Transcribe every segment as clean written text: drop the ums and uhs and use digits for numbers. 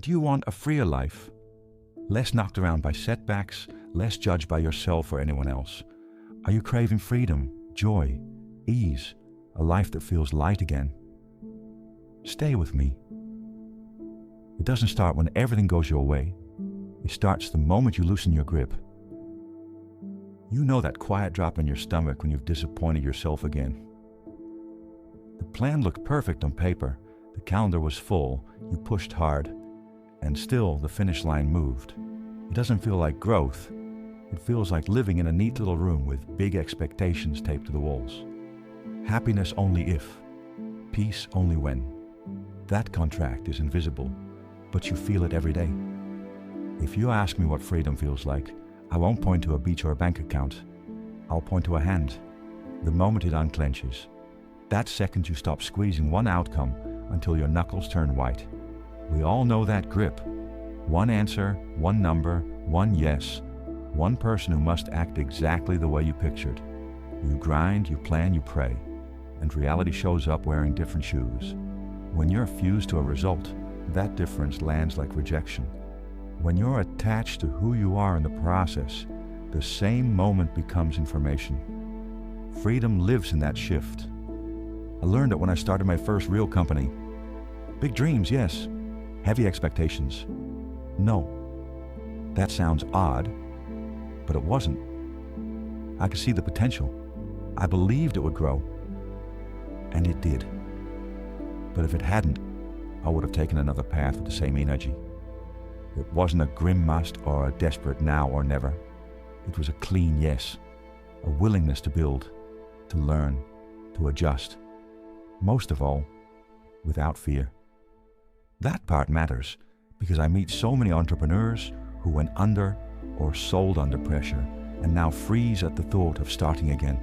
Do you want a freer life? Less knocked around by setbacks, less judged by yourself or anyone else? Are you craving freedom, joy, ease, a life that feels light again? Stay with me. It doesn't start when everything goes your way. It starts the moment you loosen your grip. You know that quiet drop in your stomach when you've disappointed yourself again. The plan looked perfect on paper. The calendar was full. You pushed hard. And still, the finish line moved. It doesn't feel like growth. It feels like living in a neat little room with big expectations taped to the walls. Happiness only if. Peace only when. That contract is invisible, but you feel it every day. If you ask me what freedom feels like, I won't point to a beach or a bank account. I'll point to a hand. The moment it unclenches. That second you stop squeezing one outcome until your knuckles turn white. We all know that grip. One answer, one number, one yes. One person who must act exactly the way you pictured. You grind, you plan, you pray. And reality shows up wearing different shoes. When you're fused to a result, that difference lands like rejection. When you're attached to who you are in the process, the same moment becomes information. Freedom lives in that shift. I learned it when I started my first real company. Big dreams, yes. Heavy expectations. No. That sounds odd, but it wasn't. I could see the potential. I believed it would grow. And it did. But if it hadn't, I would have taken another path with the same energy. It wasn't a grim must or a desperate now or never. It was a clean yes. A willingness to build, to learn, to adjust. Most of all, without fear. That part matters because I meet so many entrepreneurs who went under or sold under pressure and now freeze at the thought of starting again.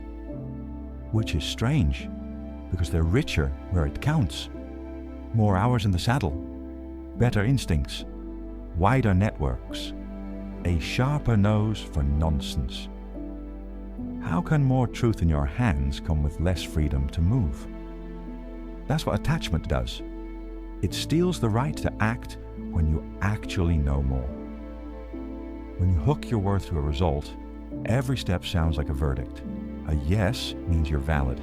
Which is strange because they're richer where it counts. More hours in the saddle, better instincts, wider networks, a sharper nose for nonsense. How can more truth in your hands come with less freedom to move? That's what attachment does. It steals the right to act when you actually know more. When you hook your worth to a result, every step sounds like a verdict. A yes means you're valid.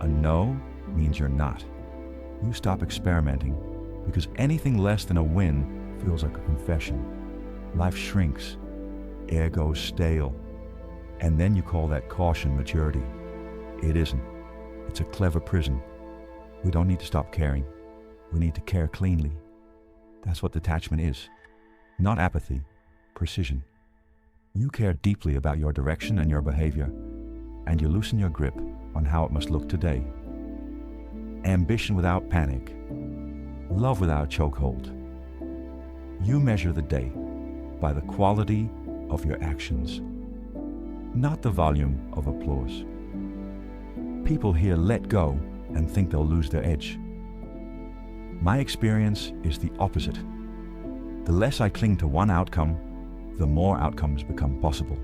A no means you're not. You stop experimenting because anything less than a win feels like a confession. Life shrinks. Air goes stale. And then you call that caution maturity. It isn't. It's a clever prison. We don't need to stop caring. We need to care cleanly. That's what detachment is. Not apathy, precision. You care deeply about your direction and your behavior, and you loosen your grip on how it must look today. Ambition without panic. Love without chokehold. You measure the day by the quality of your actions, not the volume of applause. People here let go and think they'll lose their edge. My experience is the opposite. The less I cling to one outcome, the more outcomes become possible.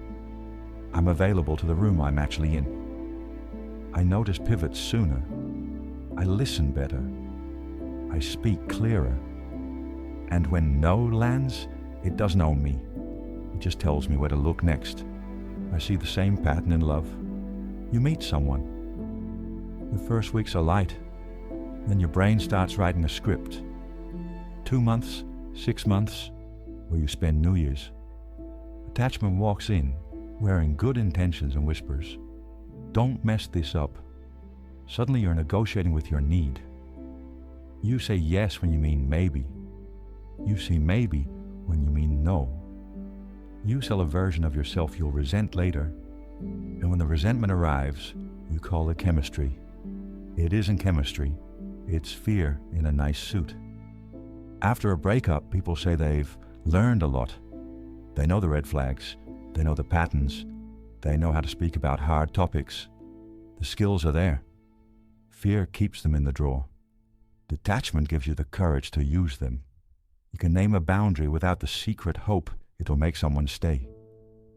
I'm available to the room I'm actually in. I notice pivots sooner. I listen better. I speak clearer. And when no lands, it doesn't own me. It just tells me where to look next. I see the same pattern in love. You meet someone. The first weeks are light. Then your brain starts writing a script. 2 months, 6 months, where you spend New Year's. Attachment walks in, wearing good intentions and whispers. Don't mess this up. Suddenly you're negotiating with your need. You say yes when you mean maybe. You say maybe when you mean no. You sell a version of yourself you'll resent later. And when the resentment arrives, you call it chemistry. It isn't chemistry. It's fear in a nice suit. After a breakup, people say they've learned a lot. They know the red flags. They know the patterns. They know how to speak about hard topics. The skills are there. Fear keeps them in the drawer. Detachment gives you the courage to use them. You can name a boundary without the secret hope it'll make someone stay.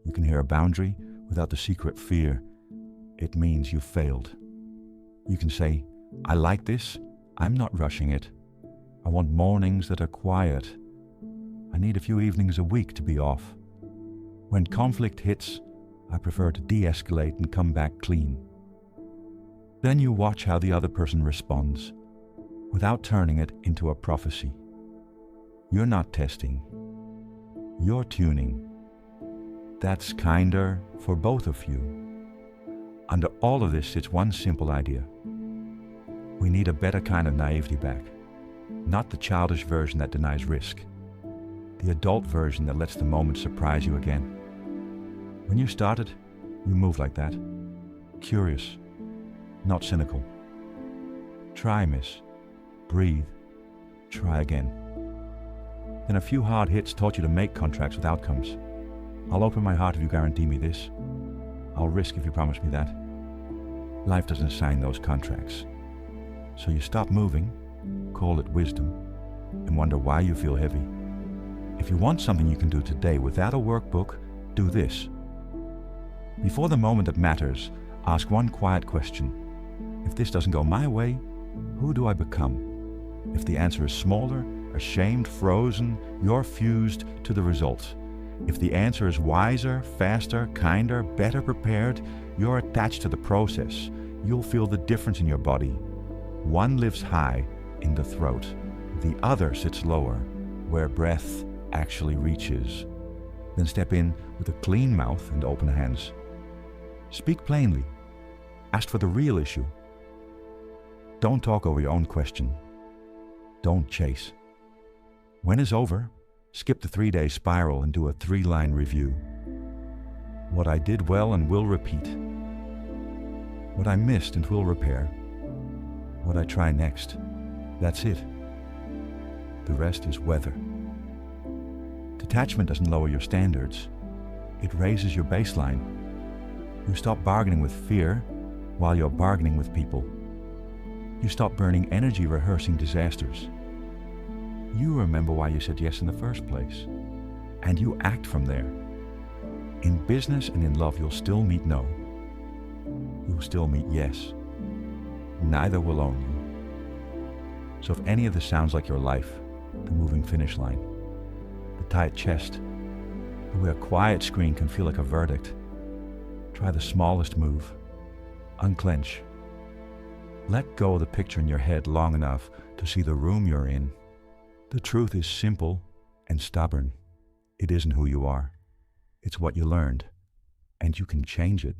You can hear a boundary without the secret fear it means you failed. You can say, I like this. I'm not rushing it. I want mornings that are quiet. need a few evenings a week to be off. When conflict hits, I prefer to de-escalate and come back clean. Then you watch how the other person responds, without turning it into a prophecy. You're not testing. You're tuning. That's kinder for both of you. Under all of this sits one simple idea. We need a better kind of naivety back. Not the childish version that denies risk. The adult version that lets the moment surprise you again. When you started, you moved like that. Curious, not cynical. Try, miss. Breathe. Try again. Then a few hard hits taught you to make contracts with outcomes. I'll open my heart if you guarantee me this. I'll risk if you promise me that. Life doesn't assign those contracts. So you stop moving, call it wisdom, and wonder why you feel heavy. If you want something you can do today without a workbook, do this. Before the moment that matters, ask one quiet question. If this doesn't go my way, who do I become? If the answer is smaller, ashamed, frozen, you're fused to the result. If the answer is wiser, faster, kinder, better prepared, you're attached to the process. You'll feel the difference in your body. One lives high in the throat. The other sits lower, where breath actually reaches. Then step in with a clean mouth and open hands. Speak plainly. Ask for the real issue. Don't talk over your own question. Don't chase. When it's over, skip the 3-day spiral and do a 3-line review. What I did well and will repeat. What I missed and will repair. What I try next. That's it. The rest is weather. Detachment doesn't lower your standards. It raises your baseline. You stop bargaining with fear while you're bargaining with people. You stop burning energy rehearsing disasters. You remember why you said yes in the first place, and you act from there. In business and in love, you'll still meet no. You'll still meet yes. Neither will own you. So if any of this sounds like your life, the moving finish line, the tight chest, the way a quiet screen can feel like a verdict, try the smallest move. Unclench. Let go of the picture in your head long enough to see the room you're in. The truth is simple and stubborn. It isn't who you are. It's what you learned, and you can change it.